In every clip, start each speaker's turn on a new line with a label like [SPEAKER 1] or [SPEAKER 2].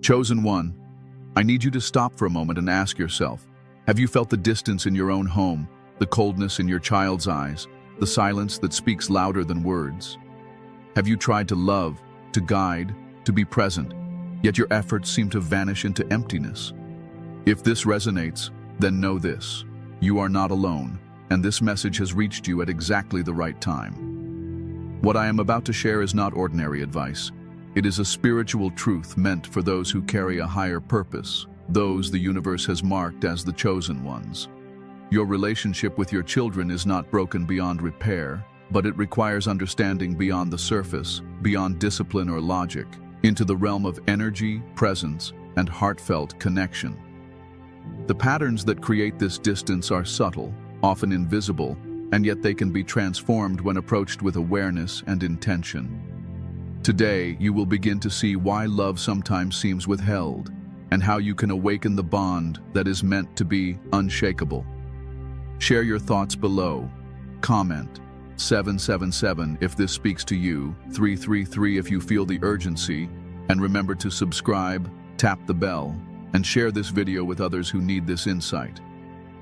[SPEAKER 1] Chosen one, I need you to stop for a moment and ask yourself, have you felt the distance in your own home, the coldness in your child's eyes, the silence that speaks louder than words? Have you tried to love, to guide, to be present, yet your efforts seem to vanish into emptiness? If this resonates, then know this: you are not alone, and this message has reached you at exactly the right time. What I am about to share is not ordinary advice. It is a spiritual truth meant for those who carry a higher purpose, those the universe has marked as the chosen ones. Your relationship with your children is not broken beyond repair, but it requires understanding beyond the surface, beyond discipline or logic, into the realm of energy, presence, and heartfelt connection. The patterns that create this distance are subtle, often invisible, and yet they can be transformed when approached with awareness and intention. Today, you will begin to see why love sometimes seems withheld, and how you can awaken the bond that is meant to be unshakable. Share your thoughts below. Comment 777 if this speaks to you, 333 if you feel the urgency, and remember to subscribe, tap the bell, and share this video with others who need this insight.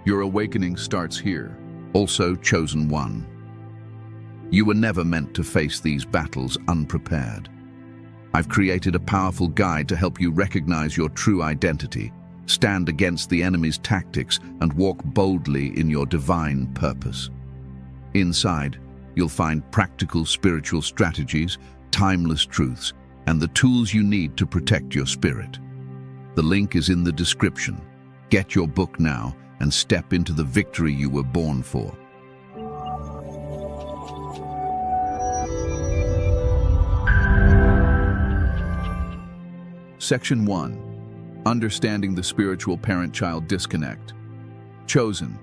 [SPEAKER 1] Your awakening starts here.
[SPEAKER 2] Also, chosen one, you were never meant to face these battles unprepared. I've created a powerful guide to help you recognize your true identity, stand against the enemy's tactics, and walk boldly in your divine purpose. Inside, you'll find practical spiritual strategies, timeless truths, and the tools you need to protect your spirit. The link is in the description. Get your book now and step into the victory you were born for.
[SPEAKER 1] Section 1. Understanding the spiritual parent-child disconnect. Chosen.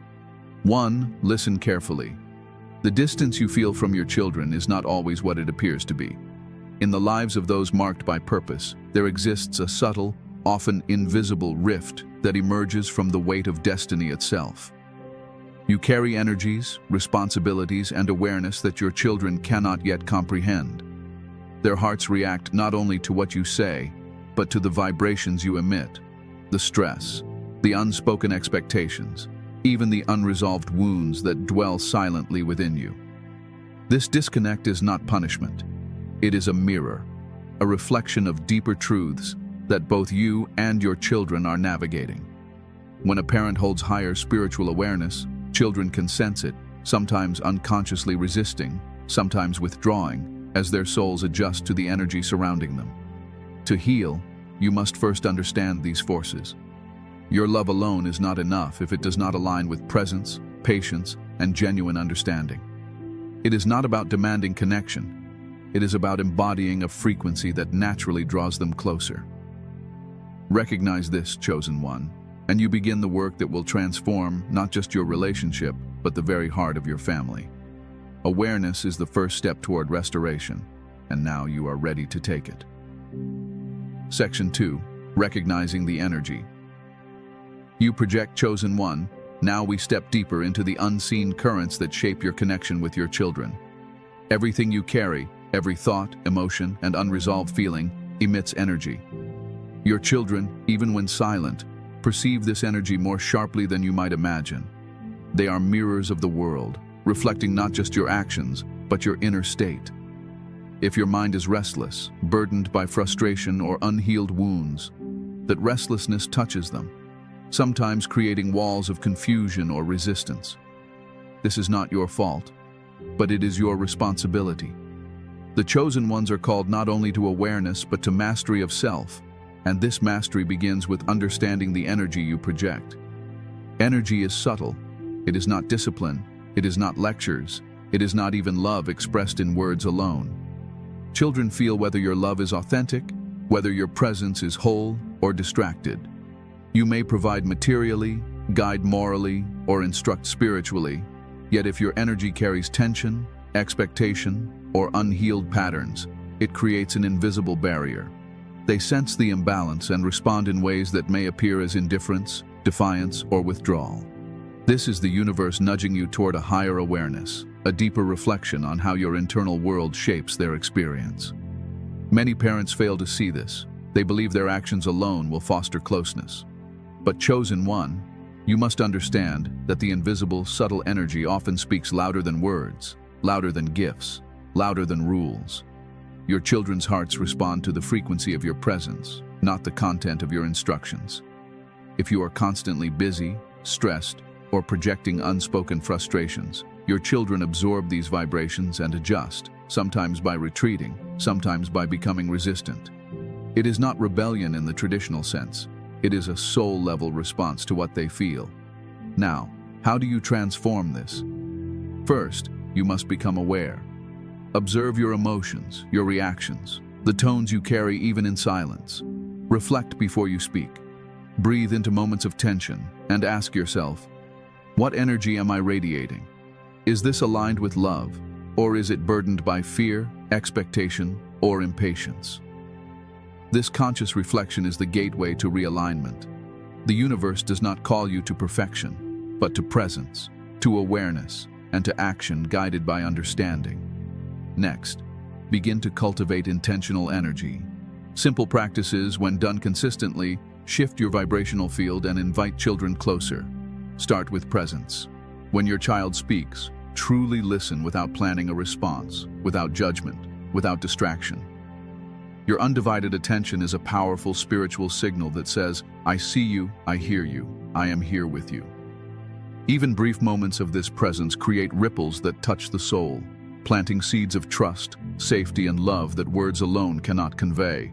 [SPEAKER 1] 1. Listen carefully. The distance you feel from your children is not always what it appears to be. In the lives of those marked by purpose, there exists a subtle, often invisible rift that emerges from the weight of destiny itself. You carry energies, responsibilities, and awareness that your children cannot yet comprehend. Their hearts react not only to what you say, but to the vibrations you emit, the stress, the unspoken expectations, even the unresolved wounds that dwell silently within you. This disconnect is not punishment. It is a mirror, a reflection of deeper truths that both you and your children are navigating. When a parent holds higher spiritual awareness, children can sense it, sometimes unconsciously resisting, sometimes withdrawing, as their souls adjust to the energy surrounding them. To heal, you must first understand these forces. Your love alone is not enough if it does not align with presence, patience, and genuine understanding. It is not about demanding connection. It is about embodying a frequency that naturally draws them closer. Recognize this, chosen one, and you begin the work that will transform not just your relationship, but the very heart of your family. Awareness is the first step toward restoration, and now you are ready to take it. Section 2. Recognizing the energy. You project chosen one. Now we step deeper into the unseen currents that shape your connection with your children. Everything you carry, every thought, emotion, and unresolved feeling, emits energy. Your children, even when silent, perceive this energy more sharply than you might imagine. They are mirrors of the world, reflecting not just your actions, but your inner state. If your mind is restless, burdened by frustration or unhealed wounds, that restlessness touches them, sometimes creating walls of confusion or resistance. This is not your fault, but it is your responsibility. The chosen ones are called not only to awareness, but to mastery of self, and this mastery begins with understanding the energy you project. Energy is subtle. It is not discipline. It is not lectures. It is not even love expressed in words alone. Children feel whether your love is authentic, whether your presence is whole or distracted. You may provide materially, guide morally, or instruct spiritually, yet if your energy carries tension, expectation, or unhealed patterns, it creates an invisible barrier. They sense the imbalance and respond in ways that may appear as indifference, defiance, or withdrawal. This is the universe nudging you toward a higher awareness, a deeper reflection on how your internal world shapes their experience. Many parents fail to see this. They believe their actions alone will foster closeness. But chosen one, you must understand that the invisible, subtle energy often speaks louder than words, louder than gifts, louder than rules. Your children's hearts respond to the frequency of your presence, not the content of your instructions. If you are constantly busy, stressed, or projecting unspoken frustrations, your children absorb these vibrations and adjust, sometimes by retreating, sometimes by becoming resistant. It is not rebellion in the traditional sense. It is a soul-level response to what they feel. Now, how do you transform this? First, you must become aware. Observe your emotions, your reactions, the tones you carry even in silence. Reflect before you speak. Breathe into moments of tension and ask yourself, what energy am I radiating? Is this aligned with love, or is it burdened by fear, expectation, or impatience? This conscious reflection is the gateway to realignment. The universe does not call you to perfection, but to presence, to awareness, and to action guided by understanding. Next, begin to cultivate intentional energy. Simple practices, when done consistently, shift your vibrational field and invite children closer. Start with presence. When your child speaks, truly listen without planning a response, without judgment, without distraction. Your undivided attention is a powerful spiritual signal that says, I see you, I hear you, I am here with you. Even brief moments of this presence create ripples that touch the soul, planting seeds of trust, safety, and love that words alone cannot convey.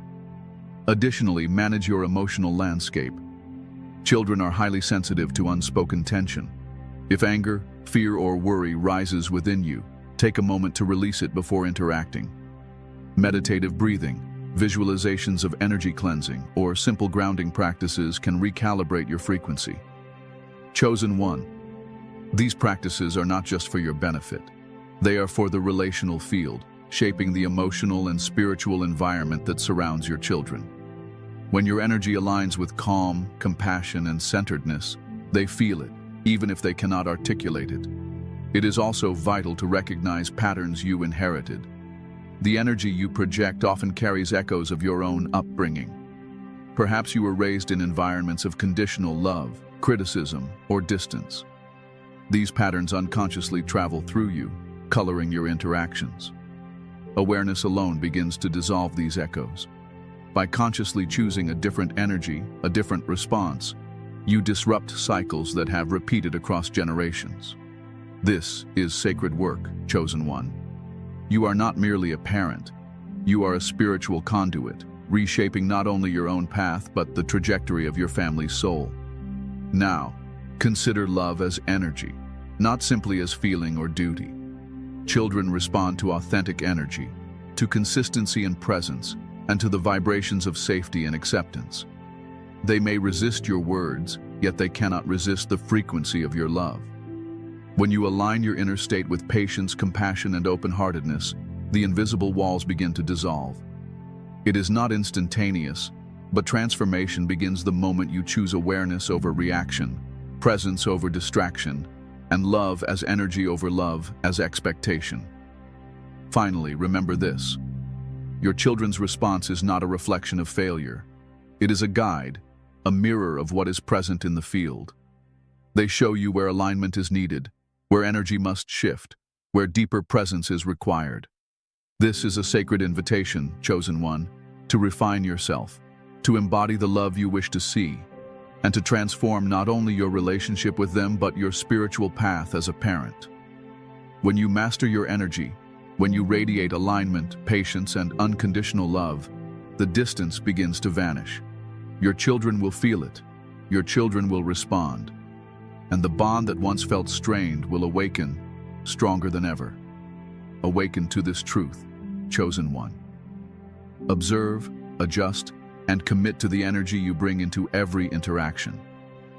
[SPEAKER 1] Additionally, manage your emotional landscape. Children are highly sensitive to unspoken tension. If anger, fear, or worry rises within you, take a moment to release it before interacting. Meditative breathing, visualizations of energy cleansing, or simple grounding practices can recalibrate your frequency. Chosen one. These practices are not just for your benefit. They are for the relational field, shaping the emotional and spiritual environment that surrounds your children. When your energy aligns with calm, compassion, and centeredness, they feel it, even if they cannot articulate it. It is also vital to recognize patterns you inherited. The energy you project often carries echoes of your own upbringing. Perhaps you were raised in environments of conditional love, criticism, or distance. These patterns unconsciously travel through you, coloring your interactions. Awareness alone begins to dissolve these echoes. By consciously choosing a different energy, a different response, you disrupt cycles that have repeated across generations. This is sacred work, chosen one. You are not merely a parent. You are a spiritual conduit, reshaping not only your own path but the trajectory of your family's soul. Now, consider love as energy, not simply as feeling or duty. Children respond to authentic energy, to consistency and presence, and to the vibrations of safety and acceptance. They may resist your words, yet they cannot resist the frequency of your love. When you align your inner state with patience, compassion, and open-heartedness, the invisible walls begin to dissolve. It is not instantaneous, but transformation begins the moment you choose awareness over reaction, presence over distraction, and love as energy over love as expectation. Finally, remember this. Your children's response is not a reflection of failure. It is a guide, a mirror of what is present in the field. They show you where alignment is needed, where energy must shift, where deeper presence is required. This is a sacred invitation, chosen one, to refine yourself, to embody the love you wish to see, and to transform not only your relationship with them but your spiritual path as a parent. When you master your energy, when you radiate alignment, patience, and unconditional love, the distance begins to vanish. Your children will feel it. Your children will respond. And the bond that once felt strained will awaken, stronger than ever. Awaken to this truth, chosen one. Observe, adjust, and commit to the energy you bring into every interaction.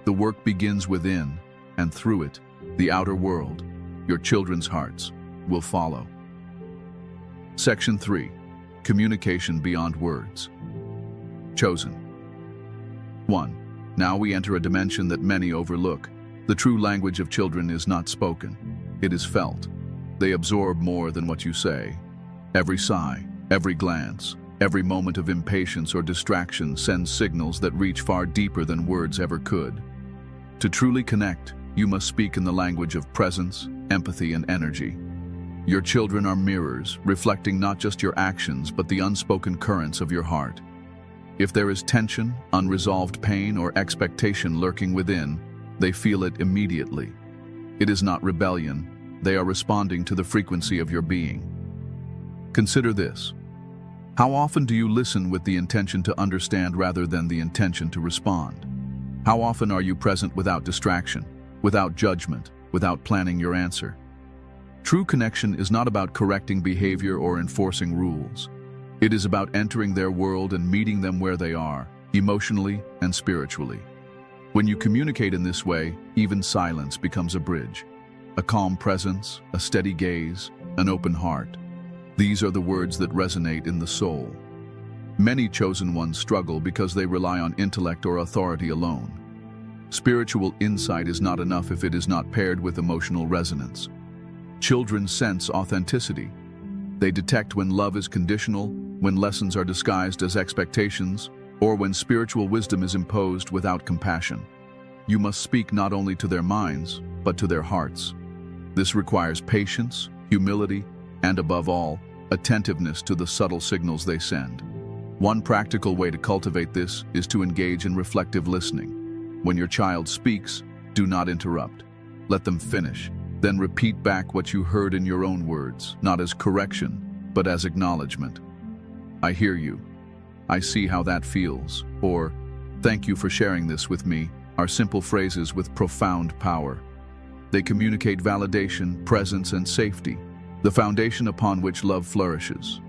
[SPEAKER 1] The work begins within, and through it, the outer world, your children's hearts, will follow. Section 3. Communication beyond words. Chosen. 1. Now we enter a dimension that many overlook. The true language of children is not spoken. It is felt. They absorb more than what you say. Every sigh, every glance, Every moment of impatience or distraction sends signals that reach far deeper than words ever could. To truly connect, you must speak in the language of presence, empathy, and energy. Your children are mirrors, reflecting not just your actions but the unspoken currents of your heart. If there is tension, unresolved pain, or expectation lurking within, they feel it immediately. It is not rebellion. They are responding to the frequency of your being. Consider this. How often do you listen with the intention to understand rather than the intention to respond? How often are you present without distraction, without judgment, without planning your answer? True connection is not about correcting behavior or enforcing rules. It is about entering their world and meeting them where they are, emotionally and spiritually. When you communicate in this way, even silence becomes a bridge. A calm presence, a steady gaze, an open heart. These are the words that resonate in the soul. Many chosen ones struggle because they rely on intellect or authority alone. Spiritual insight is not enough if it is not paired with emotional resonance. Children sense authenticity. They detect when love is conditional, when lessons are disguised as expectations, or when spiritual wisdom is imposed without compassion. You must speak not only to their minds, but to their hearts. This requires patience, humility, and above all, attentiveness to the subtle signals they send. One practical way to cultivate this is to engage in reflective listening. When your child speaks, do not interrupt. Let them finish. Then repeat back what you heard in your own words, not as correction, but as acknowledgement. I hear you. I see how that feels. Or, thank you for sharing this with me, are simple phrases with profound power. They communicate validation, presence, and safety, the foundation upon which love flourishes.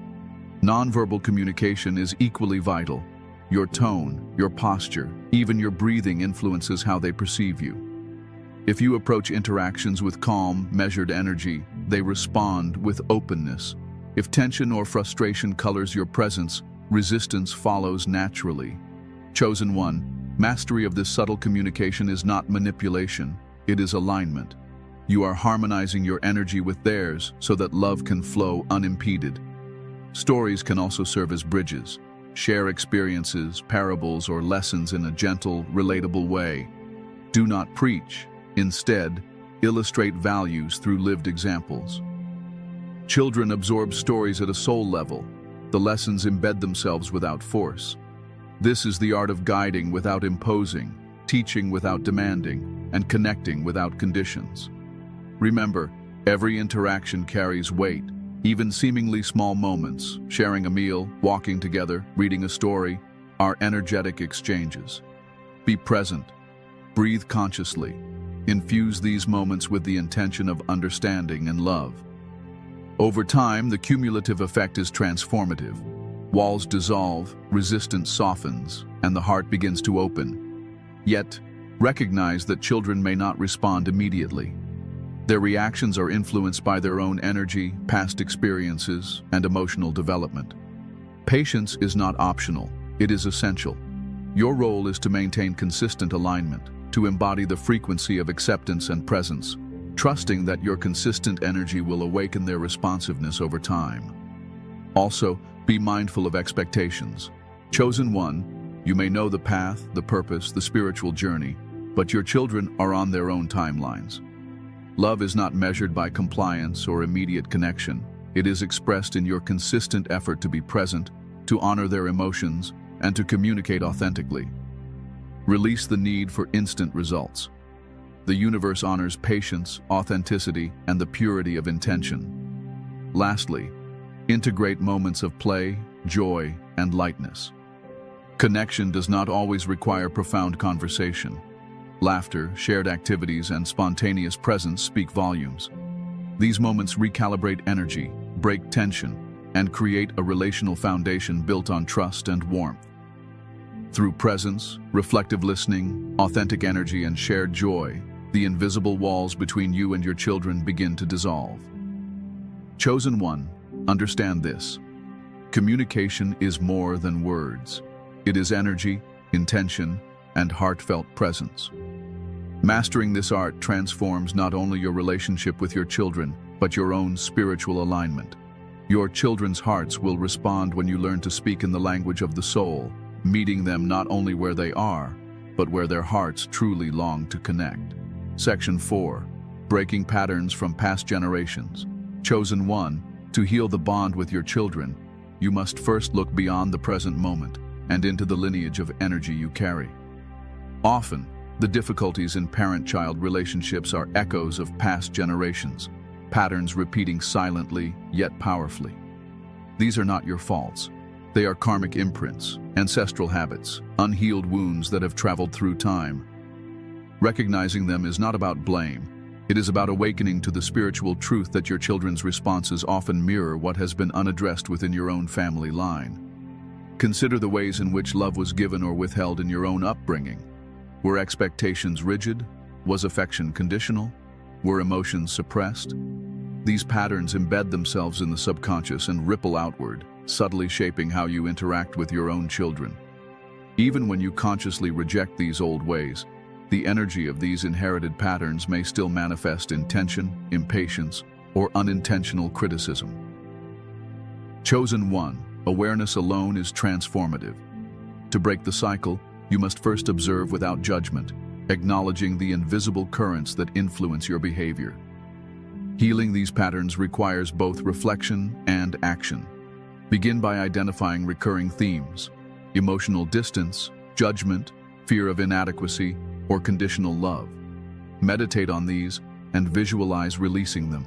[SPEAKER 1] Nonverbal communication is equally vital. Your tone, your posture, even your breathing influences how they perceive you. If you approach interactions with calm, measured energy, they respond with openness. If tension or frustration colors your presence, resistance follows naturally. Chosen one, mastery of this subtle communication is not manipulation, it is alignment. You are harmonizing your energy with theirs so that love can flow unimpeded. Stories can also serve as bridges. Share experiences, parables, or lessons in a gentle, relatable way. Do not preach. Instead, illustrate values through lived examples. Children absorb stories at a soul level. The lessons embed themselves without force. This is the art of guiding without imposing, teaching without demanding, and connecting without conditions. Remember, every interaction carries weight. Even seemingly small moments, sharing a meal, walking together, reading a story, are energetic exchanges. Be present. Breathe consciously. Infuse these moments with the intention of understanding and love. Over time, the cumulative effect is transformative. Walls dissolve, resistance softens, and the heart begins to open. Yet, recognize that children may not respond immediately. Their reactions are influenced by their own energy, past experiences, and emotional development. Patience is not optional, it is essential. Your role is to maintain consistent alignment, to embody the frequency of acceptance and presence, trusting that your consistent energy will awaken their responsiveness over time. Also, be mindful of expectations. Chosen one, you may know the path, the purpose, the spiritual journey, but your children are on their own timelines. Love is not measured by compliance or immediate connection. It is expressed in your consistent effort to be present, to honor their emotions, and to communicate authentically. Release the need for instant results. The universe honors patience, authenticity, and the purity of intention. Lastly, integrate moments of play, joy, and lightness. Connection does not always require profound conversation. Laughter, shared activities, and spontaneous presence speak volumes. These moments recalibrate energy, break tension, and create a relational foundation built on trust and warmth. Through presence, reflective listening, authentic energy, and shared joy, the invisible walls between you and your children begin to dissolve. Chosen one, understand this. Communication is more than words. It is energy, intention, and heartfelt presence. Mastering this art transforms not only your relationship with your children, but your own spiritual alignment. Your children's hearts will respond when you learn to speak in the language of the soul, meeting them not only where they are, but where their hearts truly long to connect. Section 4. Breaking patterns from past generations. Chosen 1. To heal the bond with your children, you must first look beyond the present moment and into the lineage of energy you carry. Often, the difficulties in parent-child relationships are echoes of past generations, patterns repeating silently yet powerfully. These are not your faults. They are karmic imprints, ancestral habits, unhealed wounds that have traveled through time. Recognizing them is not about blame. It is about awakening to the spiritual truth that your children's responses often mirror what has been unaddressed within your own family line. Consider the ways in which love was given or withheld in your own upbringing. Were expectations rigid? Was affection conditional? Were emotions suppressed? These patterns embed themselves in the subconscious and ripple outward, subtly shaping how you interact with your own children. Even when you consciously reject these old ways, the energy of these inherited patterns may still manifest in tension, impatience, or unintentional criticism. Chosen 1. Awareness alone is transformative. To break the cycle, you must first observe without judgment, acknowledging the invisible currents that influence your behavior. Healing these patterns requires both reflection and action. Begin by identifying recurring themes: emotional distance, judgment, fear of inadequacy, or conditional love. Meditate on these and visualize releasing them.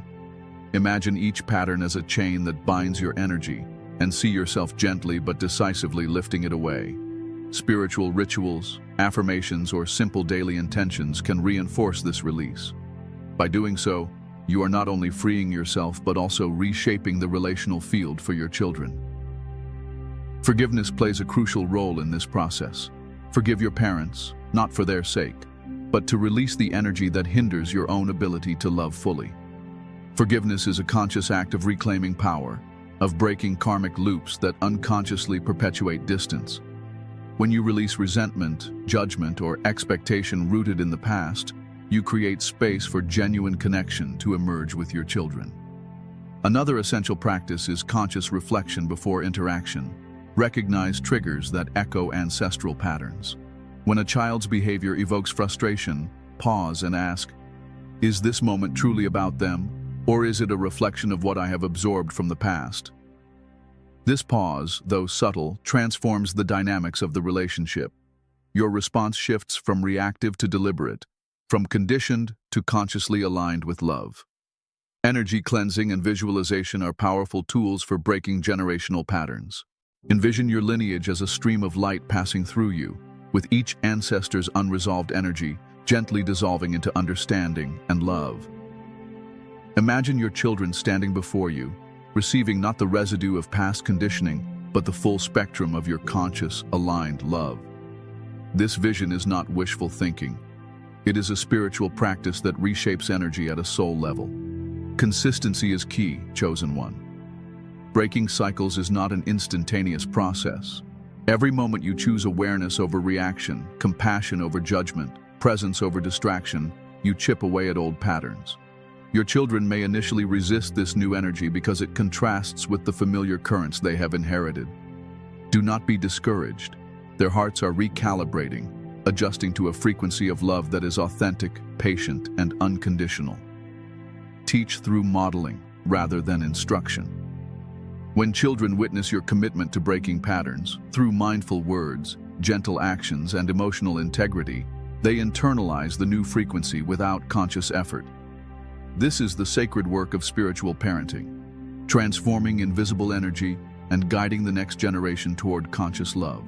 [SPEAKER 1] Imagine each pattern as a chain that binds your energy, and see yourself gently but decisively lifting it away. Spiritual rituals, affirmations, or simple daily intentions can reinforce this release. By doing so, you are not only freeing yourself but also reshaping the relational field for your children. Forgiveness plays a crucial role in this process. Forgive your parents, not for their sake, but to release the energy that hinders your own ability to love fully. Forgiveness is a conscious act of reclaiming power, of breaking karmic loops that unconsciously perpetuate distance. When you release resentment, judgment, or expectation rooted in the past, you create space for genuine connection to emerge with your children. Another essential practice is conscious reflection before interaction. Recognize triggers that echo ancestral patterns. When a child's behavior evokes frustration, pause and ask, "Is this moment truly about them, or is it a reflection of what I have absorbed from the past?" This pause, though subtle, transforms the dynamics of the relationship. Your response shifts from reactive to deliberate, from conditioned to consciously aligned with love. Energy cleansing and visualization are powerful tools for breaking generational patterns. Envision your lineage as a stream of light passing through you, with each ancestor's unresolved energy gently dissolving into understanding and love. Imagine your children standing before you, receiving not the residue of past conditioning, but the full spectrum of your conscious, aligned love. This vision is not wishful thinking. It is a spiritual practice that reshapes energy at a soul level. Consistency is key, Chosen 1. Breaking cycles is not an instantaneous process. Every moment you choose awareness over reaction, compassion over judgment, presence over distraction, you chip away at old patterns. Your children may initially resist this new energy because it contrasts with the familiar currents they have inherited. Do not be discouraged. Their hearts are recalibrating, adjusting to a frequency of love that is authentic, patient, and unconditional. Teach through modeling rather than instruction. When children witness your commitment to breaking patterns, through mindful words, gentle actions, and emotional integrity, they internalize the new frequency without conscious effort. This is the sacred work of spiritual parenting, transforming invisible energy and guiding the next generation toward conscious love.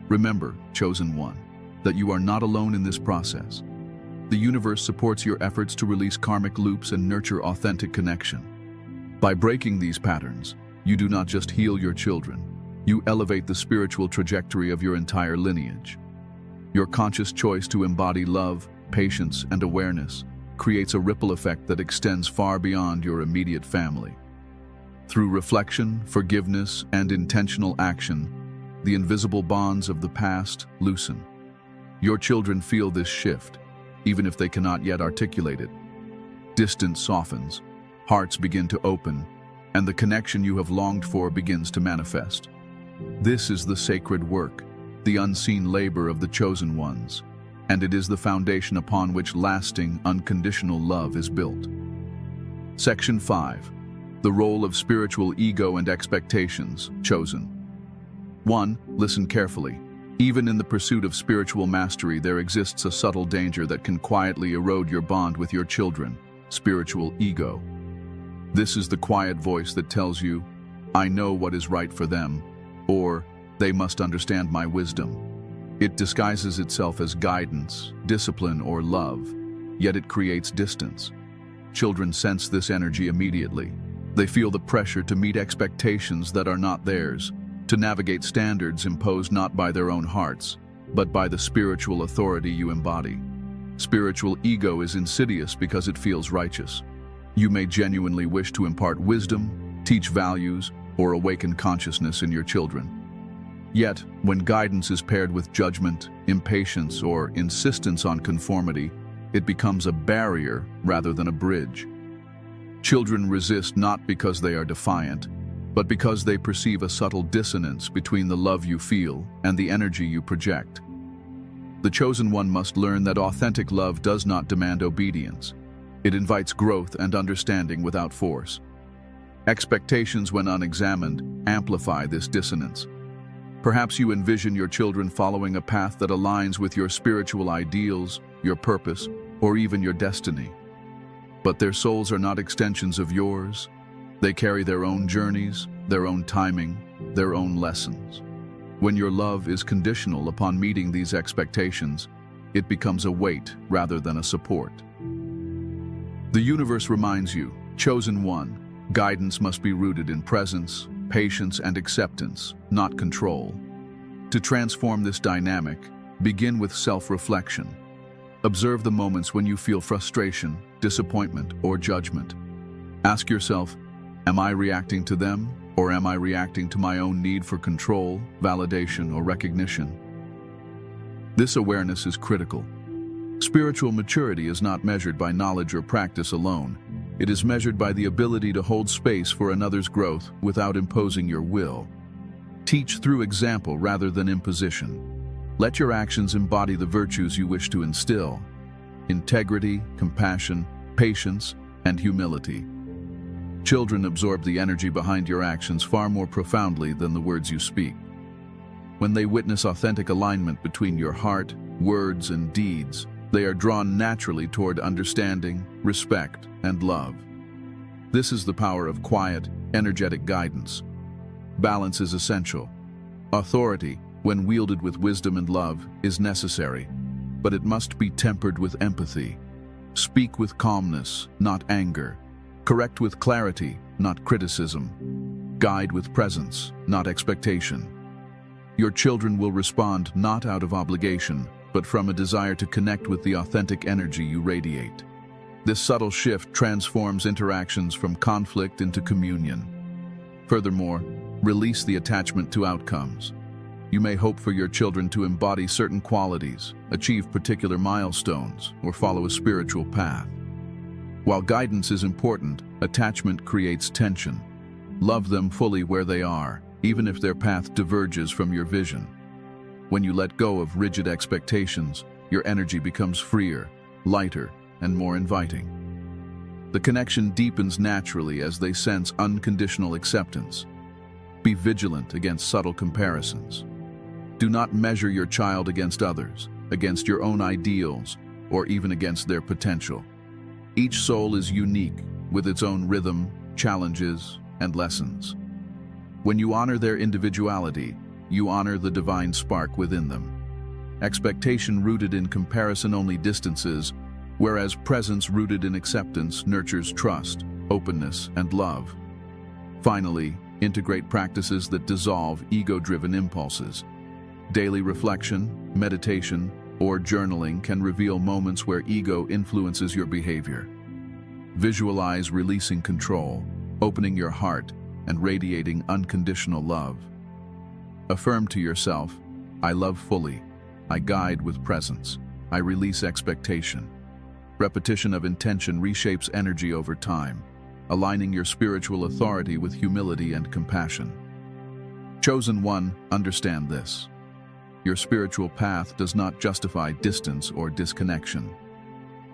[SPEAKER 1] Remember, Chosen 1, that you are not alone in this process. The universe supports your efforts to release karmic loops and nurture authentic connection. By breaking these patterns, you do not just heal your children, you elevate the spiritual trajectory of your entire lineage. Your conscious choice to embody love, patience, and awareness creates a ripple effect that extends far beyond your immediate family. Through reflection, forgiveness, and intentional action, the invisible bonds of the past loosen. Your children feel this shift, even if they cannot yet articulate it. Distance softens, hearts begin to open, and the connection you have longed for begins to manifest. This is the sacred work, the unseen labor of the chosen ones, and it is the foundation upon which lasting, unconditional love is built. Section 5. The role of spiritual ego and expectations, chosen. 1. Listen carefully. Even in the pursuit of spiritual mastery, there exists a subtle danger that can quietly erode your bond with your children, spiritual ego. This is the quiet voice that tells you, "I know what is right for them," or "They must understand my wisdom." It disguises itself as guidance, discipline, or love, yet it creates distance. Children sense this energy immediately. They feel the pressure to meet expectations that are not theirs, to navigate standards imposed not by their own hearts, but by the spiritual authority you embody. Spiritual ego is insidious because it feels righteous. You may genuinely wish to impart wisdom, teach values, or awaken consciousness in your children. Yet, when guidance is paired with judgment, impatience, or insistence on conformity, it becomes a barrier rather than a bridge. Children resist not because they are defiant, but because they perceive a subtle dissonance between the love you feel and the energy you project. The chosen one must learn that authentic love does not demand obedience. It invites growth and understanding without force. Expectations, when unexamined, amplify this dissonance. Perhaps you envision your children following a path that aligns with your spiritual ideals, your purpose, or even your destiny. But their souls are not extensions of yours. They carry their own journeys, their own timing, their own lessons. When your love is conditional upon meeting these expectations, it becomes a weight rather than a support. The universe reminds you, chosen one, guidance must be rooted in presence, patience, and acceptance, not control. To transform this dynamic, begin with self-reflection. Observe the moments when you feel frustration, disappointment, or judgment. Ask yourself, am I reacting to them, or am I reacting to my own need for control, validation, or recognition? This awareness is critical. Spiritual maturity is not measured by knowledge or practice alone. It is measured by the ability to hold space for another's growth without imposing your will. Teach through example rather than imposition. Let your actions embody the virtues you wish to instill: integrity, compassion, patience, and humility. Children absorb the energy behind your actions far more profoundly than the words you speak. When they witness authentic alignment between your heart, words, and deeds, they are drawn naturally toward understanding, respect, and love. This is the power of quiet, energetic guidance. Balance is essential. Authority, when wielded with wisdom and love, is necessary, but it must be tempered with empathy. Speak with calmness, not anger. Correct with clarity, not criticism. Guide with presence, not expectation. Your children will respond not out of obligation, but from a desire to connect with the authentic energy you radiate. This subtle shift transforms interactions from conflict into communion. Furthermore, release the attachment to outcomes. You may hope for your children to embody certain qualities, achieve particular milestones, or follow a spiritual path. While guidance is important, attachment creates tension. Love them fully where they are, even if their path diverges from your vision. When you let go of rigid expectations, your energy becomes freer, lighter, and more inviting. The connection deepens naturally as they sense unconditional acceptance. Be vigilant against subtle comparisons. Do not measure your child against others, against your own ideals, or even against their potential. Each soul is unique, with its own rhythm, challenges, and lessons. When you honor their individuality, you honor the divine spark within them. Expectation rooted in comparison only distances, whereas presence rooted in acceptance nurtures trust, openness, and love. Finally, integrate practices that dissolve ego-driven impulses. Daily reflection, meditation, or journaling can reveal moments where ego influences your behavior. Visualize releasing control, opening your heart, and radiating unconditional love. Affirm to yourself, I love fully, I guide with presence, I release expectation. Repetition of intention reshapes energy over time. aligning your spiritual authority with humility and compassion. Chosen one, understand this. Your spiritual path does not justify distance or disconnection.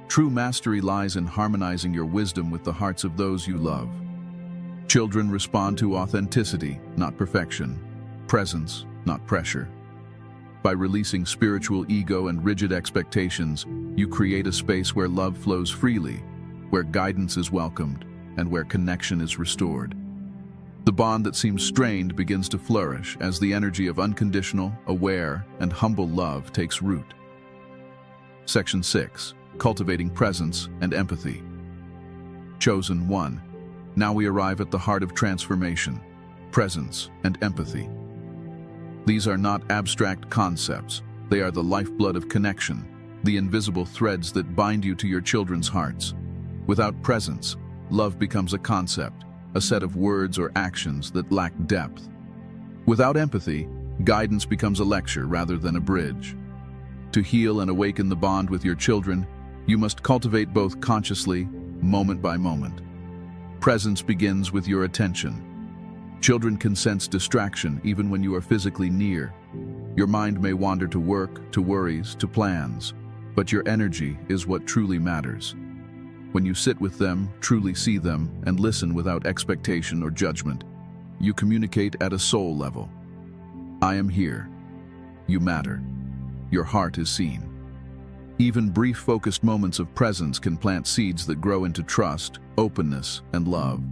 [SPEAKER 1] True mastery lies in harmonizing your wisdom with the hearts of those you love. Children respond to authenticity, not perfection, presence, not pressure. By releasing spiritual ego and rigid expectations, you create a space where love flows freely, where guidance is welcomed, and where connection is restored. The bond that seems strained begins to flourish as the energy of unconditional, aware, and humble love takes root. Section 6. Cultivating presence and empathy. Chosen one. Now we arrive at the heart of transformation, presence and empathy. These are not abstract concepts. They are the lifeblood of connection, the invisible threads that bind you to your children's hearts. Without presence, love becomes a concept, a set of words or actions that lack depth. Without empathy, guidance becomes a lecture rather than a bridge. To heal and awaken the bond with your children, you must cultivate both consciously, moment by moment. Presence begins with your attention. Children can sense distraction even when you are physically near. Your mind may wander to work, to worries, to plans, but your energy is what truly matters. When you sit with them, truly see them, and listen without expectation or judgment, you communicate at a soul level. I am here. You matter. Your heart is seen. Even brief focused moments of presence can plant seeds that grow into trust, openness, and love.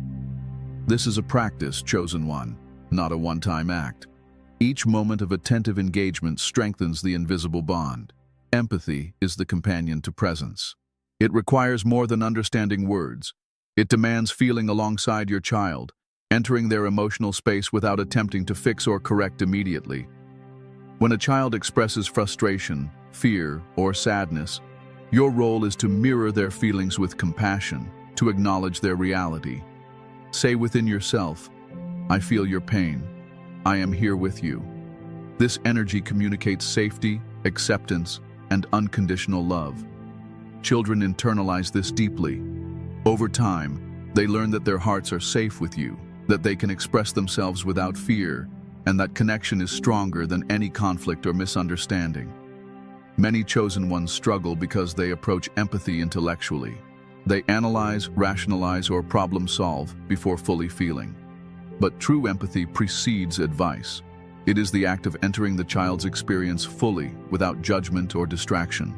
[SPEAKER 1] This is a practice, chosen one, not a one-time act. Each moment of attentive engagement strengthens the invisible bond. Empathy is the companion to presence. It requires more than understanding words. It demands feeling alongside your child, entering their emotional space without attempting to fix or correct immediately. When a child expresses frustration, fear, or sadness, your role is to mirror their feelings with compassion, to acknowledge their reality. Say within yourself, I feel your pain. I am here with you. This energy communicates safety, acceptance, and unconditional love. Children internalize this deeply. Over time, they learn that their hearts are safe with you, that they can express themselves without fear, and that connection is stronger than any conflict or misunderstanding. Many chosen ones struggle because they approach empathy intellectually. They analyze, rationalize, or problem solve before fully feeling. But true empathy precedes advice. It is the act of entering the child's experience fully, without judgment or distraction.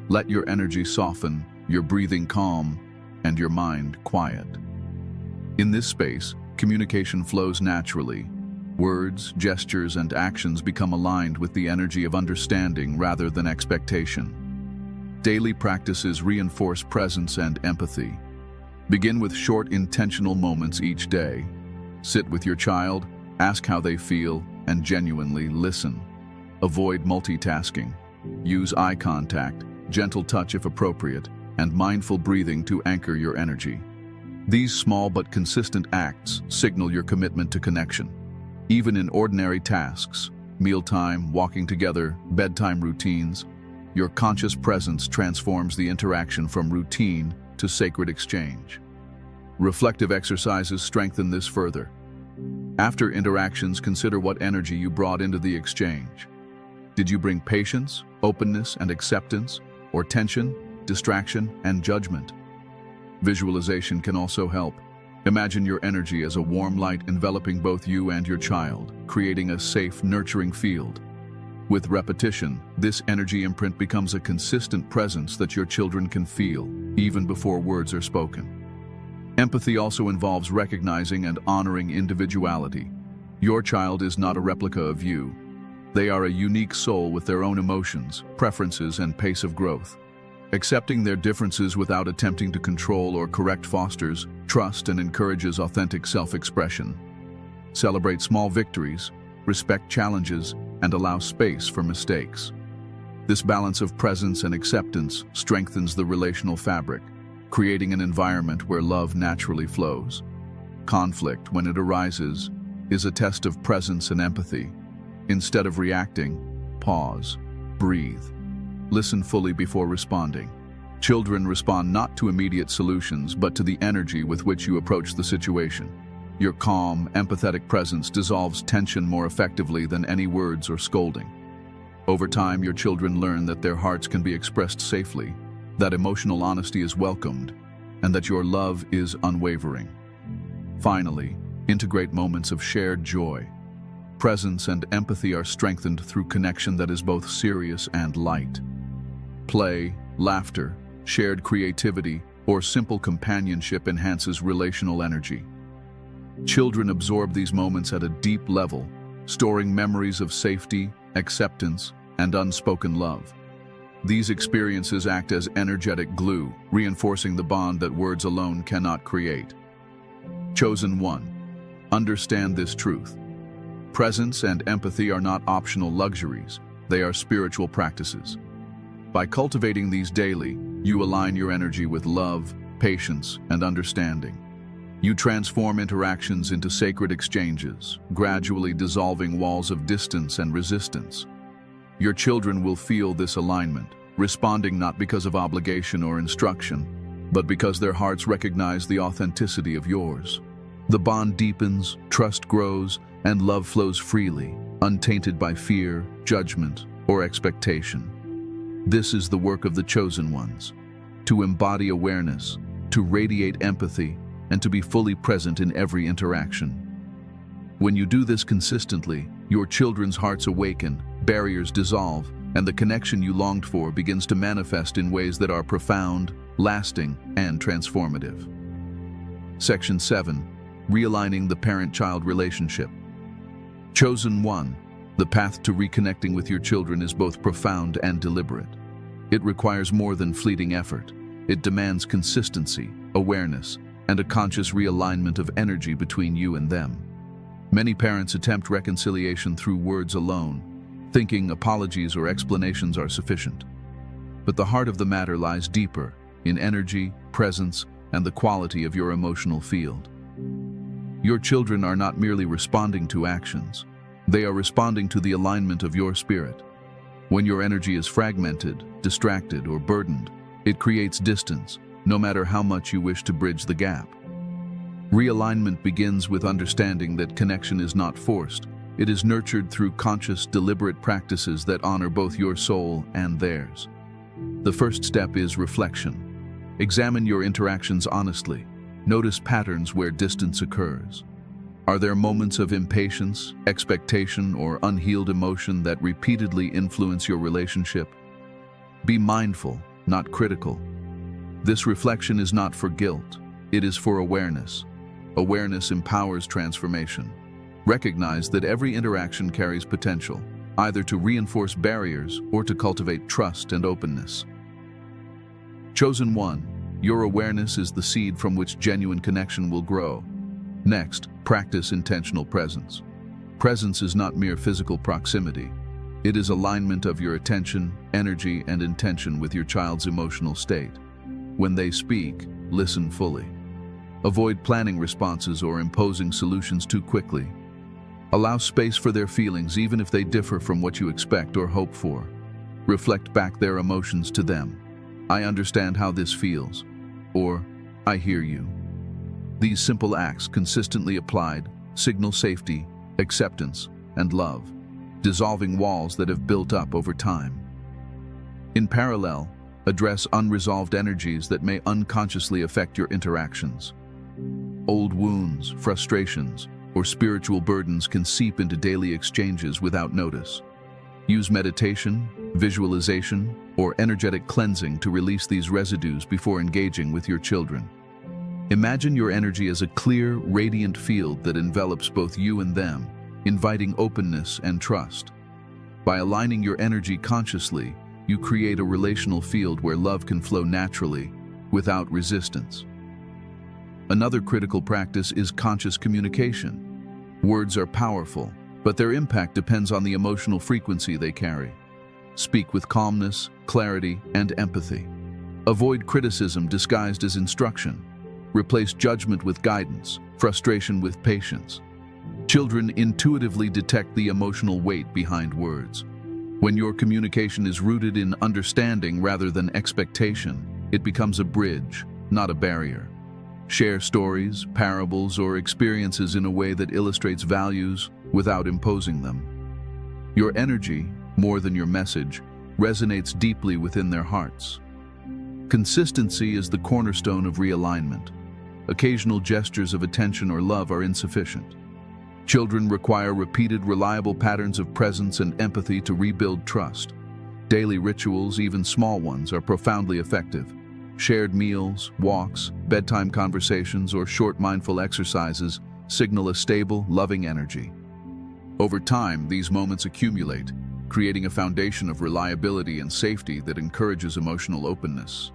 [SPEAKER 1] Let your energy soften, your breathing calm, and your mind quiet. In this space, communication flows naturally. Words, gestures, and actions become aligned with the energy of understanding rather than expectation. Daily practices reinforce presence and empathy. Begin with short, intentional moments each day. Sit with your child, ask how they feel, and genuinely listen. Avoid multitasking. Use eye contact, gentle touch if appropriate, and mindful breathing to anchor your energy. These small but consistent acts signal your commitment to connection. Even in ordinary tasks, mealtime, walking together, bedtime routines, your conscious presence transforms the interaction from routine to sacred exchange. Reflective exercises strengthen this further. After interactions, consider what energy you brought into the exchange. Did you bring patience, openness, and acceptance, or tension, distraction, and judgment? Visualization can also help. Imagine your energy as a warm light enveloping both you and your child, creating a safe, nurturing field. With repetition, this energy imprint becomes a consistent presence that your children can feel, even before words are spoken. Empathy also involves recognizing and honoring individuality. Your child is not a replica of you. They are a unique soul with their own emotions, preferences, and pace of growth. Accepting their differences without attempting to control or correct fosters trust and encourages authentic self-expression. Celebrate small victories, respect challenges, and allow space for mistakes. This balance of presence and acceptance strengthens the relational fabric, creating an environment where love naturally flows. Conflict, when it arises, is a test of presence and empathy. Instead of reacting, pause, breathe. Listen fully before responding. Children respond not to immediate solutions, but to the energy with which you approach the situation. Your calm, empathetic presence dissolves tension more effectively than any words or scolding. Over time, your children learn that their hearts can be expressed safely, that emotional honesty is welcomed, and that your love is unwavering. Finally, integrate moments of shared joy. Presence and empathy are strengthened through connection that is both serious and light. Play, laughter, shared creativity, or simple companionship enhances relational energy. Children absorb these moments at a deep level, storing memories of safety, acceptance, and unspoken love. These experiences act as energetic glue, reinforcing the bond that words alone cannot create. Chosen one. Understand this truth. Presence and empathy are not optional luxuries, they are spiritual practices. By cultivating these daily, you align your energy with love, patience, and understanding. You transform interactions into sacred exchanges, gradually dissolving walls of distance and resistance. Your children will feel this alignment, responding not because of obligation or instruction, but because their hearts recognize the authenticity of yours. The bond deepens, trust grows, and love flows freely, untainted by fear, judgment, or expectation. This is the work of the chosen ones, to embody awareness, to radiate empathy, and to be fully present in every interaction. When you do this consistently, your children's hearts awaken, barriers dissolve, and the connection you longed for begins to manifest in ways that are profound, lasting, and transformative. Section 7. Realigning the parent-child relationship. Chosen one. The path to reconnecting with your children is both profound and deliberate. It requires more than fleeting effort. It demands consistency, awareness, and a conscious realignment of energy between you and them. Many parents attempt reconciliation through words alone, thinking apologies or explanations are sufficient. But the heart of the matter lies deeper, in energy, presence, and the quality of your emotional field. Your children are not merely responding to actions. They are responding to the alignment of your spirit. When your energy is fragmented, distracted, or burdened, it creates distance, no matter how much you wish to bridge the gap. Realignment begins with understanding that connection is not forced. It is nurtured through conscious, deliberate practices that honor both your soul and theirs. The first step is reflection. Examine your interactions honestly. Notice patterns where distance occurs. Are there moments of impatience, expectation, or unhealed emotion that repeatedly influence your relationship? Be mindful, not critical. This reflection is not for guilt, it is for awareness. Awareness empowers transformation. Recognize that every interaction carries potential, either to reinforce barriers or to cultivate trust and openness. Chosen one. Your awareness is the seed from which genuine connection will grow. Next, practice intentional presence. Presence is not mere physical proximity. It is alignment of your attention, energy, and intention with your child's emotional state. When they speak, listen fully. Avoid planning responses or imposing solutions too quickly. Allow space for their feelings even if they differ from what you expect or hope for. Reflect back their emotions to them. I understand how this feels. Or, I hear you. These simple acts, consistently applied, signal safety, acceptance, and love, dissolving walls that have built up over time. In parallel, address unresolved energies that may unconsciously affect your interactions. Old wounds, frustrations, or spiritual burdens can seep into daily exchanges without notice. Use meditation, visualization, or energetic cleansing to release these residues before engaging with your children. Imagine your energy as a clear, radiant field that envelops both you and them, inviting openness and trust. By aligning your energy consciously, you create a relational field where love can flow naturally, without resistance. Another critical practice is conscious communication. Words are powerful, but their impact depends on the emotional frequency they carry. Speak with calmness, clarity, and empathy. Avoid criticism disguised as instruction. Replace judgment with guidance, frustration with patience. Children intuitively detect the emotional weight behind words. When your communication is rooted in understanding rather than expectation, it becomes a bridge, not a barrier. Share stories, parables, or experiences in a way that illustrates values without imposing them. Your energy, more than your message, resonates deeply within their hearts. Consistency is the cornerstone of realignment. Occasional gestures of attention or love are insufficient. Children require repeated, reliable patterns of presence and empathy to rebuild trust. Daily rituals, even small ones, are profoundly effective. Shared meals, walks, bedtime conversations, or short mindful exercises signal a stable, loving energy. Over time, these moments accumulate, creating a foundation of reliability and safety that encourages emotional openness.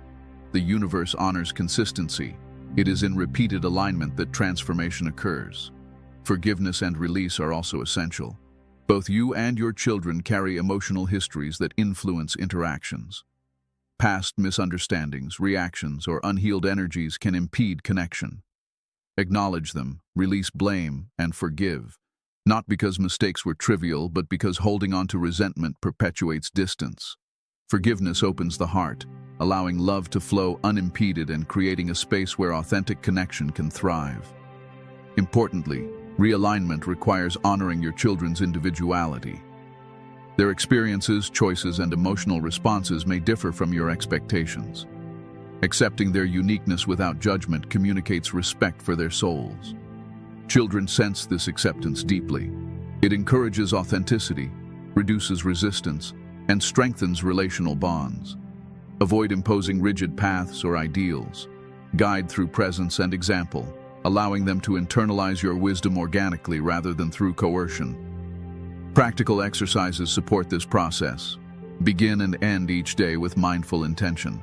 [SPEAKER 1] The universe honors consistency. It is in repeated alignment that transformation occurs. Forgiveness and release are also essential. Both you and your children carry emotional histories that influence interactions. Past misunderstandings, reactions, or unhealed energies can impede connection. Acknowledge them, release blame, and forgive, not because mistakes were trivial, but because holding on to resentment perpetuates distance. Forgiveness opens the heart, allowing love to flow unimpeded and creating a space where authentic connection can thrive. Importantly, realignment requires honoring your children's individuality. Their experiences, choices, and emotional responses may differ from your expectations. Accepting their uniqueness without judgment communicates respect for their souls. Children sense this acceptance deeply. It encourages authenticity, reduces resistance, and strengthens relational bonds. Avoid imposing rigid paths or ideals. Guide through presence and example, allowing them to internalize your wisdom organically rather than through coercion. Practical exercises support this process. Begin and end each day with mindful intention.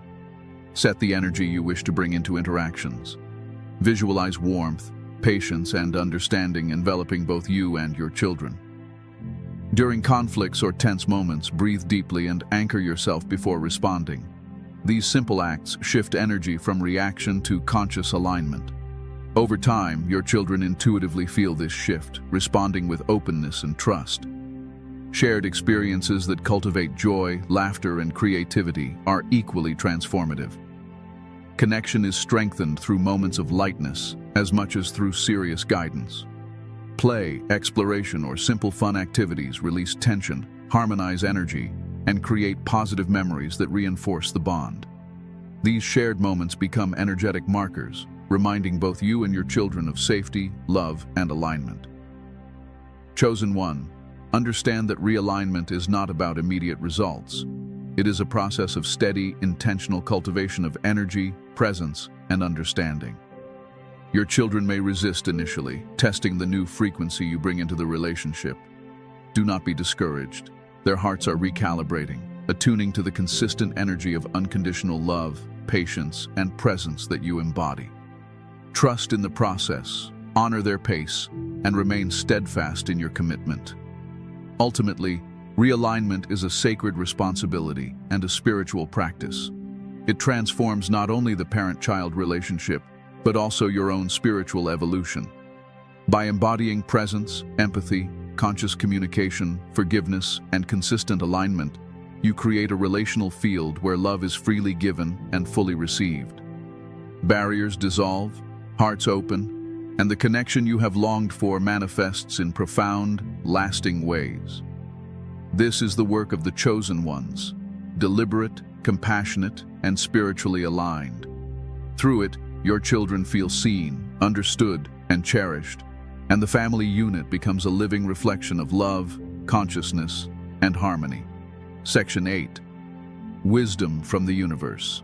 [SPEAKER 1] Set the energy you wish to bring into interactions. Visualize warmth, patience, and understanding enveloping both you and your children. During conflicts or tense moments, breathe deeply and anchor yourself before responding. These simple acts shift energy from reaction to conscious alignment. Over time, your children intuitively feel this shift, responding with openness and trust. Shared experiences that cultivate joy, laughter, and creativity are equally transformative. Connection is strengthened through moments of lightness as much as through serious guidance. Play, exploration, or simple fun activities release tension, harmonize energy, and create positive memories that reinforce the bond. These shared moments become energetic markers, reminding both you and your children of safety, love, and alignment. Chosen one, understand that realignment is not about immediate results. It is a process of steady, intentional cultivation of energy, presence, and understanding. Your children may resist initially, testing the new frequency you bring into the relationship. Do not be discouraged. Their hearts are recalibrating, attuning to the consistent energy of unconditional love, patience, and presence that you embody. Trust in the process, honor their pace, and remain steadfast in your commitment. Ultimately, realignment is a sacred responsibility and a spiritual practice. It transforms not only the parent-child relationship, but also your own spiritual evolution. By embodying presence, empathy, conscious communication, forgiveness, and consistent alignment, you create a relational field where love is freely given and fully received. Barriers dissolve, hearts open, and the connection you have longed for manifests in profound, lasting ways. This is the work of the chosen ones, deliberate, compassionate, and spiritually aligned. Through it, your children feel seen, understood, and cherished, and the family unit becomes a living reflection of love, consciousness, and harmony. Section 8. Wisdom from the Universe.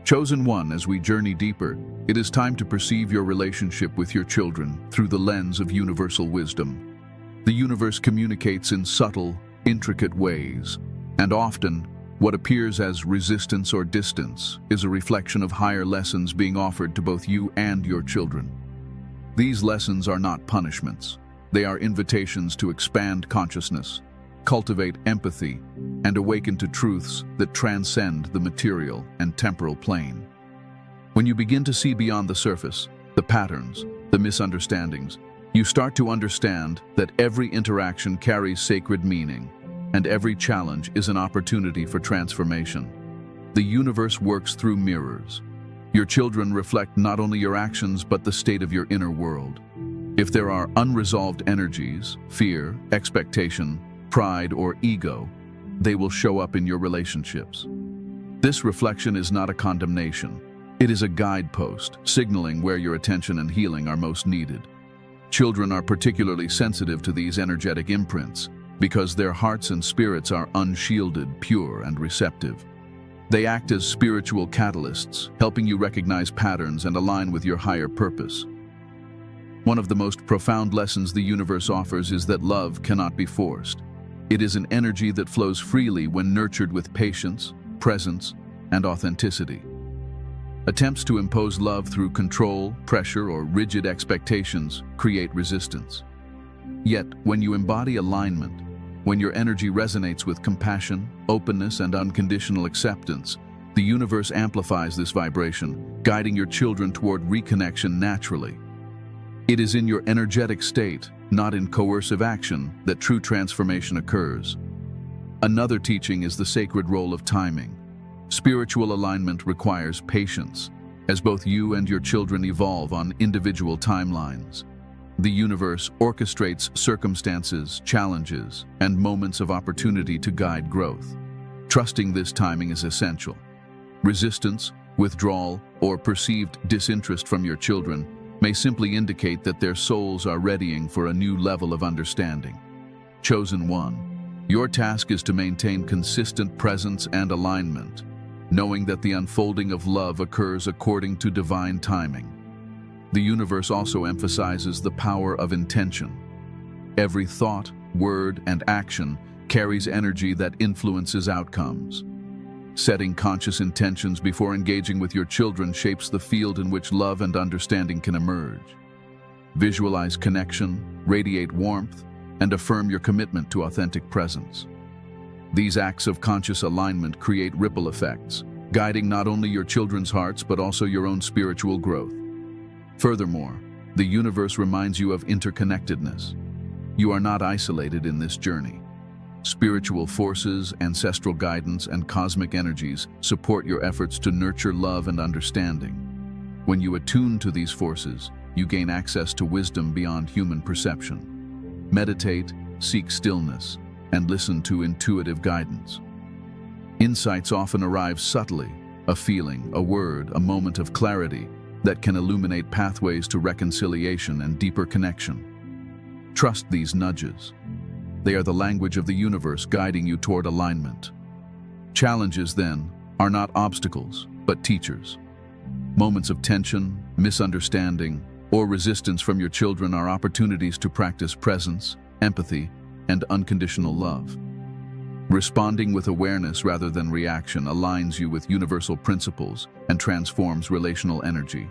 [SPEAKER 1] Chosen one, as we journey deeper, it is time to perceive your relationship with your children through the lens of universal wisdom. The universe communicates in subtle, intricate ways, and often, what appears as resistance or distance is a reflection of higher lessons being offered to both you and your children. These lessons are not punishments. They are invitations to expand consciousness, cultivate empathy, and awaken to truths that transcend the material and temporal plane. When you begin to see beyond the surface, the patterns, the misunderstandings, you start to understand that every interaction carries sacred meaning, and every challenge is an opportunity for transformation. The universe works through mirrors. Your children reflect not only your actions but the state of your inner world. If there are unresolved energies, fear, expectation, pride, or ego, they will show up in your relationships. This reflection is not a condemnation. It is a guidepost, signaling where your attention and healing are most needed. Children are particularly sensitive to these energetic imprints because their hearts and spirits are unshielded, pure, and receptive. They act as spiritual catalysts, helping you recognize patterns and align with your higher purpose. One of the most profound lessons the universe offers is that love cannot be forced. It is an energy that flows freely when nurtured with patience, presence, and authenticity. Attempts to impose love through control, pressure, or rigid expectations create resistance. Yet, when you embody alignment, when your energy resonates with compassion, openness, and unconditional acceptance, the universe amplifies this vibration, guiding your children toward reconnection naturally. It is in your energetic state, not in coercive action, that true transformation occurs. Another teaching is the sacred role of timing. Spiritual alignment requires patience, as both you and your children evolve on individual timelines. The universe orchestrates circumstances, challenges, and moments of opportunity to guide growth. Trusting this timing is essential. Resistance, withdrawal, or perceived disinterest from your children may simply indicate that their souls are readying for a new level of understanding. Chosen one, your task is to maintain consistent presence and alignment, knowing that the unfolding of love occurs according to divine timing. The universe also emphasizes the power of intention. Every thought, word, and action carries energy that influences outcomes. Setting conscious intentions before engaging with your children shapes the field in which love and understanding can emerge. Visualize connection, radiate warmth, and affirm your commitment to authentic presence. These acts of conscious alignment create ripple effects, guiding not only your children's hearts but also your own spiritual growth. Furthermore, the universe reminds you of interconnectedness. You are not isolated in this journey. Spiritual forces, ancestral guidance, and cosmic energies support your efforts to nurture love and understanding. When you attune to these forces, you gain access to wisdom beyond human perception. Meditate, seek stillness, and listen to intuitive guidance. Insights often arrive subtly, a feeling, a word, a moment of clarity that can illuminate pathways to reconciliation and deeper connection. Trust these nudges. They are the language of the universe guiding you toward alignment. Challenges, then, are not obstacles, but teachers. Moments of tension, misunderstanding, or resistance from your children are opportunities to practice presence, empathy, and unconditional love. Responding with awareness rather than reaction aligns you with universal principles and transforms relational energy.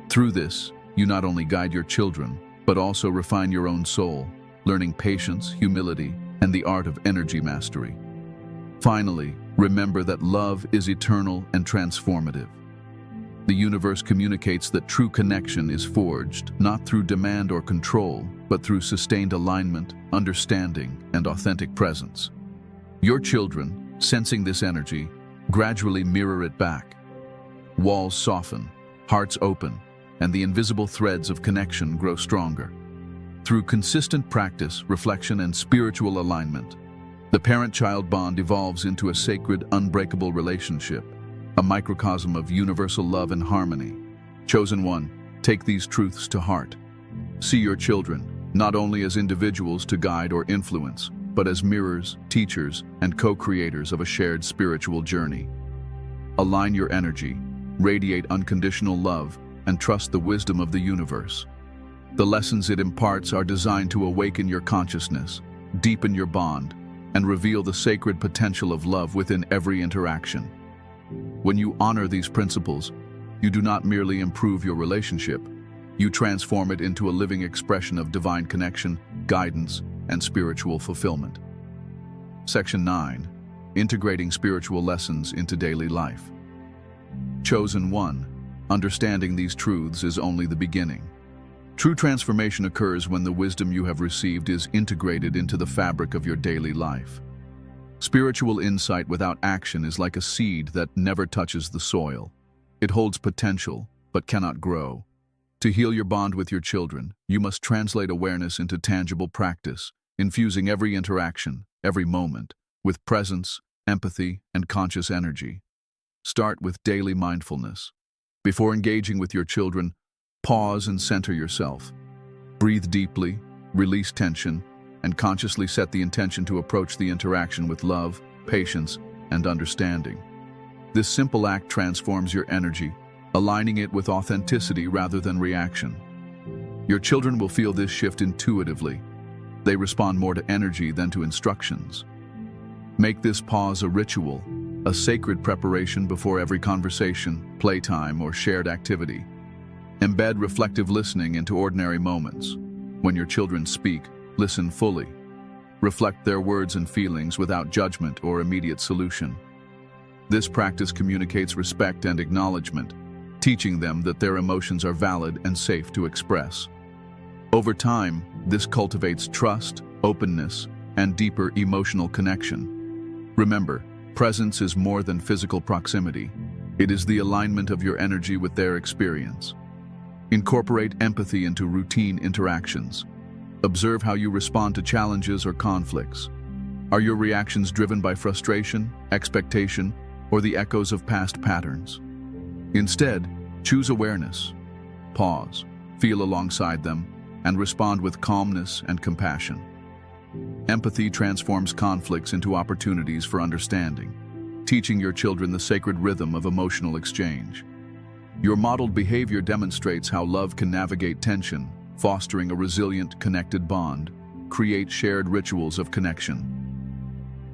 [SPEAKER 1] Through this, you not only guide your children, but also refine your own soul, learning patience, humility, and the art of energy mastery. Finally, remember that love is eternal and transformative. The universe communicates that true connection is forged not through demand or control, but through sustained alignment, understanding, and authentic presence. Your children, sensing this energy, gradually mirror it back. Walls soften, hearts open, and the invisible threads of connection grow stronger. Through consistent practice, reflection, and spiritual alignment, the parent-child bond evolves into a sacred, unbreakable relationship, a microcosm of universal love and harmony. Chosen one, take these truths to heart. See your children, not only as individuals to guide or influence, but as mirrors, teachers, and co-creators of a shared spiritual journey. Align your energy, radiate unconditional love, and trust the wisdom of the universe. The lessons it imparts are designed to awaken your consciousness, deepen your bond, and reveal the sacred potential of love within every interaction. When you honor these principles, you do not merely improve your relationship, you transform it into a living expression of divine connection, guidance, and spiritual fulfillment. Section 9. Integrating spiritual lessons into daily life. Chosen one, understanding these truths is only the beginning. True transformation occurs when the wisdom you have received is integrated into the fabric of your daily life. Spiritual insight without action is like a seed that never touches the soil. It holds potential, but cannot grow. To heal your bond with your children, you must translate awareness into tangible practice, infusing every interaction, every moment, with presence, empathy, and conscious energy. Start with daily mindfulness. Before engaging with your children, pause and center yourself. Breathe deeply, release tension, and consciously set the intention to approach the interaction with love, patience, and understanding. This simple act transforms your energy, aligning it with authenticity rather than reaction. Your children will feel this shift intuitively. They respond more to energy than to instructions. Make this pause a ritual, a sacred preparation before every conversation, playtime, or shared activity. Embed reflective listening into ordinary moments. When your children speak, listen fully. Reflect their words and feelings without judgment or immediate solution. This practice communicates respect and acknowledgement, teaching them that their emotions are valid and safe to express. Over time, this cultivates trust, openness, and deeper emotional connection. Remember, presence is more than physical proximity. It is the alignment of your energy with their experience. Incorporate empathy into routine interactions. Observe how you respond to challenges or conflicts. Are your reactions driven by frustration, expectation, or the echoes of past patterns? Instead, choose awareness. Pause, feel alongside them, and respond with calmness and compassion. Empathy transforms conflicts into opportunities for understanding, teaching your children the sacred rhythm of emotional exchange. Your modeled behavior demonstrates how love can navigate tension, fostering a resilient, connected bond. Create shared rituals of connection.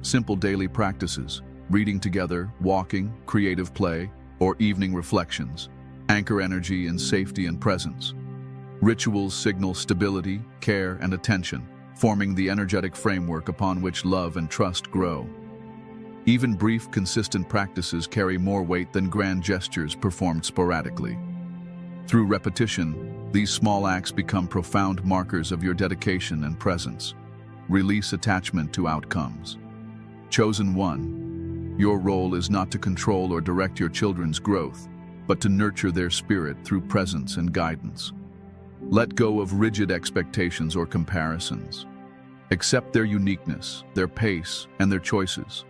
[SPEAKER 1] Simple daily practices, reading together, walking, creative play, or evening reflections, anchor energy in safety and presence. Rituals signal stability, care, and attention, forming the energetic framework upon which love and trust grow. Even brief, consistent practices carry more weight than grand gestures performed sporadically. Through repetition, these small acts become profound markers of your dedication and presence. Release attachment to outcomes. Chosen one, your role is not to control or direct your children's growth, but to nurture their spirit through presence and guidance. Let go of rigid expectations or comparisons. Accept their uniqueness, their pace, and their choices.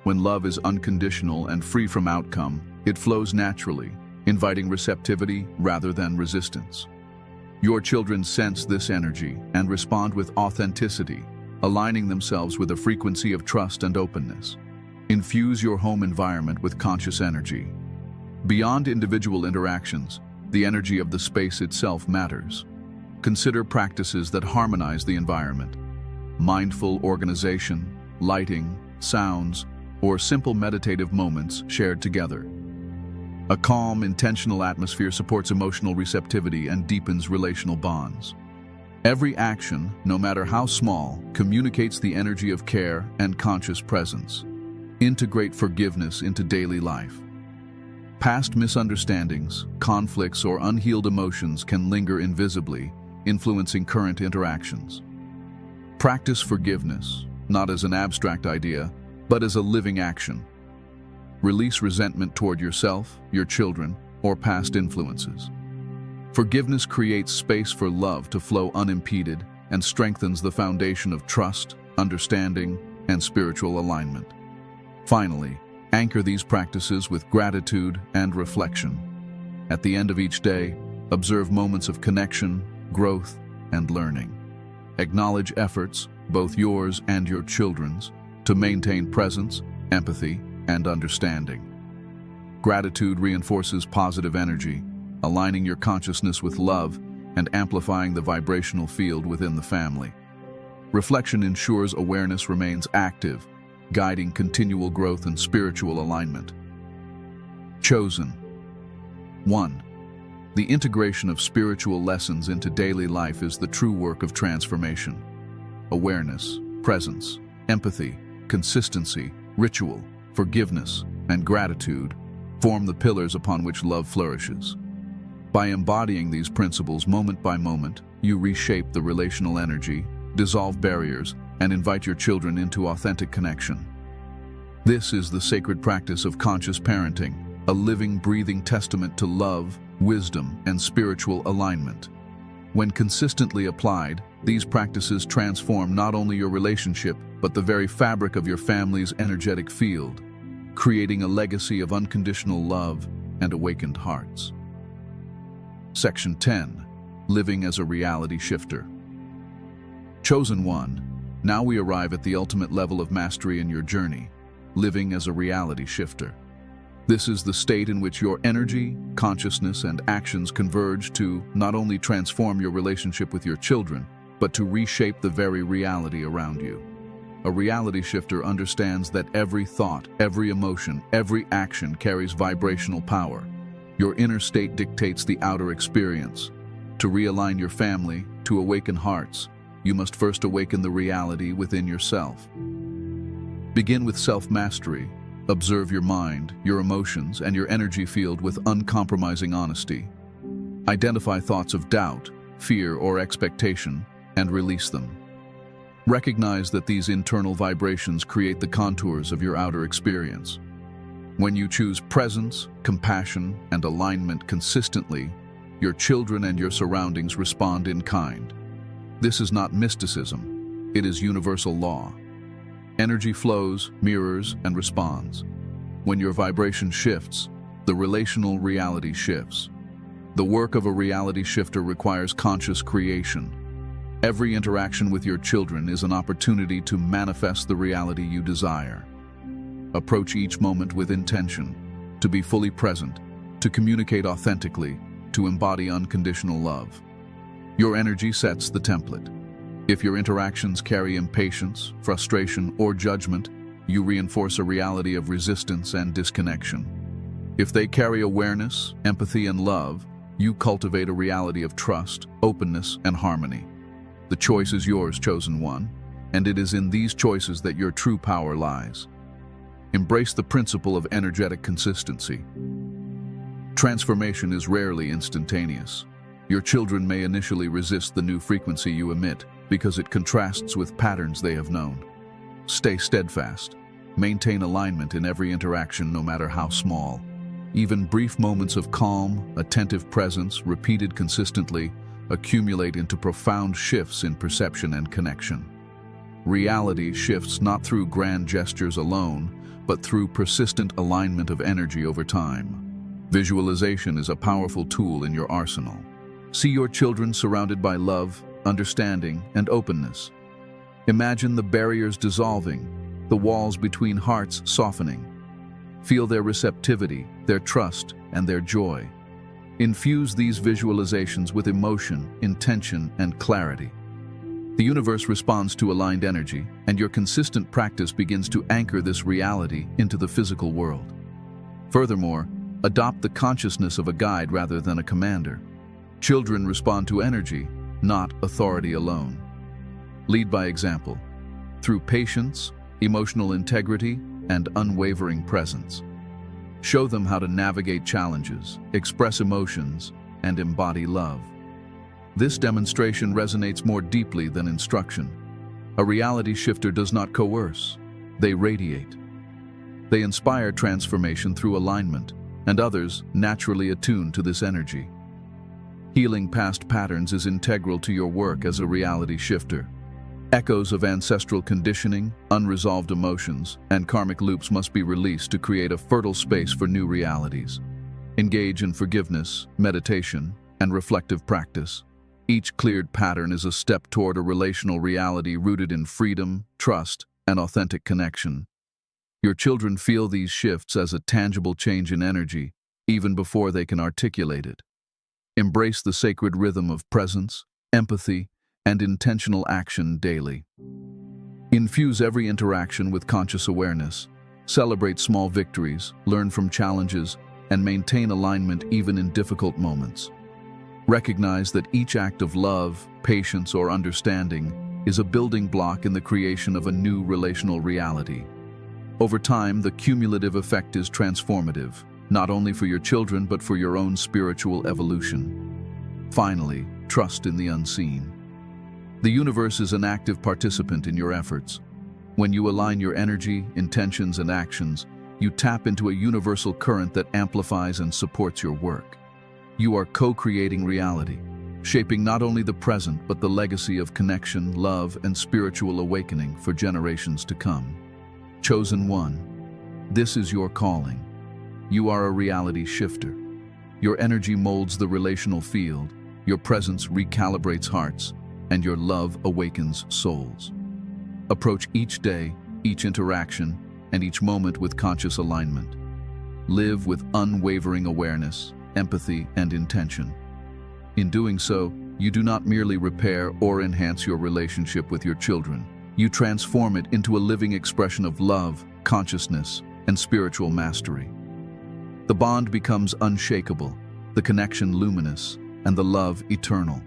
[SPEAKER 1] When love is unconditional and free from outcome, it flows naturally, inviting receptivity rather than resistance. Your children sense this energy and respond with authenticity, aligning themselves with a frequency of trust and openness. Infuse your home environment with conscious energy. Beyond individual interactions, the energy of the space itself matters. Consider practices that harmonize the environment. Mindful organization, lighting, sounds, or simple meditative moments shared together. A calm, intentional atmosphere supports emotional receptivity and deepens relational bonds. Every action, no matter how small, communicates the energy of care and conscious presence. Integrate forgiveness into daily life. Past misunderstandings, conflicts, or unhealed emotions can linger invisibly, influencing current interactions. Practice forgiveness, not as an abstract idea, but as a living action. Release resentment toward yourself, your children, or past influences. Forgiveness creates space for love to flow unimpeded and strengthens the foundation of trust, understanding, and spiritual alignment. Finally, anchor these practices with gratitude and reflection. At the end of each day, observe moments of connection, growth, and learning. Acknowledge efforts, both yours and your children's, to maintain presence, empathy, and understanding. Gratitude reinforces positive energy, aligning your consciousness with love and amplifying the vibrational field within the family. Reflection ensures awareness remains active, guiding continual growth and spiritual alignment. Chosen. 1. The integration of spiritual lessons into daily life is the true work of transformation. Awareness, presence, empathy, consistency, ritual, forgiveness, and gratitude form the pillars upon which love flourishes. By embodying these principles moment by moment, you reshape the relational energy, dissolve barriers, and invite your children into authentic connection. This is the sacred practice of conscious parenting, a living, breathing testament to love, wisdom, and spiritual alignment. When consistently applied, these practices transform not only your relationship, but the very fabric of your family's energetic field, creating a legacy of unconditional love and awakened hearts. Section 10. Living as a reality shifter. Chosen one, now we arrive at the ultimate level of mastery in your journey, living as a reality shifter. This is the state in which your energy, consciousness, and actions converge to not only transform your relationship with your children, but to reshape the very reality around you. A reality shifter understands that every thought, every emotion, every action carries vibrational power. Your inner state dictates the outer experience. To realign your family, to awaken hearts, you must first awaken the reality within yourself. Begin with self-mastery. Observe your mind, your emotions, and your energy field with uncompromising honesty. Identify thoughts of doubt, fear, or expectation, and release them. Recognize that these internal vibrations create the contours of your outer experience. When you choose presence, compassion, and alignment consistently, your children and your surroundings respond in kind. This is not mysticism, it is universal law. Energy flows, mirrors, and responds. When your vibration shifts, the relational reality shifts. The work of a reality shifter requires conscious creation. Every interaction with your children is an opportunity to manifest the reality you desire. Approach each moment with intention, to be fully present, to communicate authentically, to embody unconditional love. Your energy sets the template. If your interactions carry impatience, frustration, or judgment, you reinforce a reality of resistance and disconnection. If they carry awareness, empathy, and love, you cultivate a reality of trust, openness, and harmony. The choice is yours, chosen one, and it is in these choices that your true power lies. Embrace the principle of energetic consistency. Transformation is rarely instantaneous. Your children may initially resist the new frequency you emit because it contrasts with patterns they have known. Stay steadfast. Maintain alignment in every interaction, no matter how small. Even brief moments of calm, attentive presence, repeated consistently, accumulate into profound shifts in perception and connection. Reality shifts not through grand gestures alone, but through persistent alignment of energy over time. Visualization is a powerful tool in your arsenal. See your children surrounded by love, understanding, and openness. Imagine the barriers dissolving, the walls between hearts softening. Feel their receptivity, their trust, and their joy. Infuse these visualizations with emotion, intention, and clarity. The universe responds to aligned energy, and your consistent practice begins to anchor this reality into the physical world. Furthermore, adopt the consciousness of a guide rather than a commander. Children respond to energy, not authority alone. Lead by example, through patience, emotional integrity, and unwavering presence. Show them how to navigate challenges, express emotions, and embody love. This demonstration resonates more deeply than instruction. A reality shifter does not coerce, they radiate. They inspire transformation through alignment, and others naturally attune to this energy. Healing past patterns is integral to your work as a reality shifter. Echoes of ancestral conditioning, unresolved emotions, and karmic loops must be released to create a fertile space for new realities. Engage in forgiveness, meditation, and reflective practice. Each cleared pattern is a step toward a relational reality rooted in freedom, trust, and authentic connection. Your children feel these shifts as a tangible change in energy, even before they can articulate it. Embrace the sacred rhythm of presence, empathy, and intentional action daily. Infuse every interaction with conscious awareness. Celebrate small victories, learn from challenges, and maintain alignment even in difficult moments. Recognize that each act of love, patience, or understanding is a building block in the creation of a new relational reality. Over time, the cumulative effect is transformative, not only for your children but for your own spiritual evolution. Finally, trust in the unseen. The universe is an active participant in your efforts. When you align your energy, intentions, and actions, you tap into a universal current that amplifies and supports your work. You are co-creating reality, shaping not only the present but the legacy of connection, love, and spiritual awakening for generations to come. Chosen one, this is your calling. You are a reality shifter. Your energy molds the relational field, your presence recalibrates hearts, and your love awakens souls. Approach each day, each interaction, and each moment with conscious alignment. Live with unwavering awareness, empathy, and intention. In doing so, you do not merely repair or enhance your relationship with your children. You transform it into a living expression of love, consciousness, and spiritual mastery. The bond becomes unshakable, the connection luminous, and the love eternal.